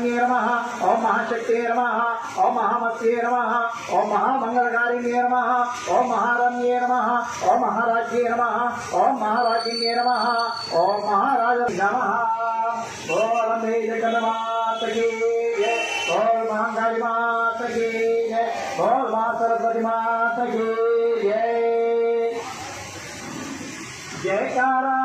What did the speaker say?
नमः ओम महाशक्ति नमः ओम महामत्ये नमः ओम महामंगलकारिण्ये नमः ओम महारम्ये नमः ओम महाराज्ये नमः ओम महाराजिन्ये नमः ओम महाराज नमः ओम अम्बे जगन्माता की जय ओम महाकाली माता की जय ओम मां सरस्वती माता की जय जयकारा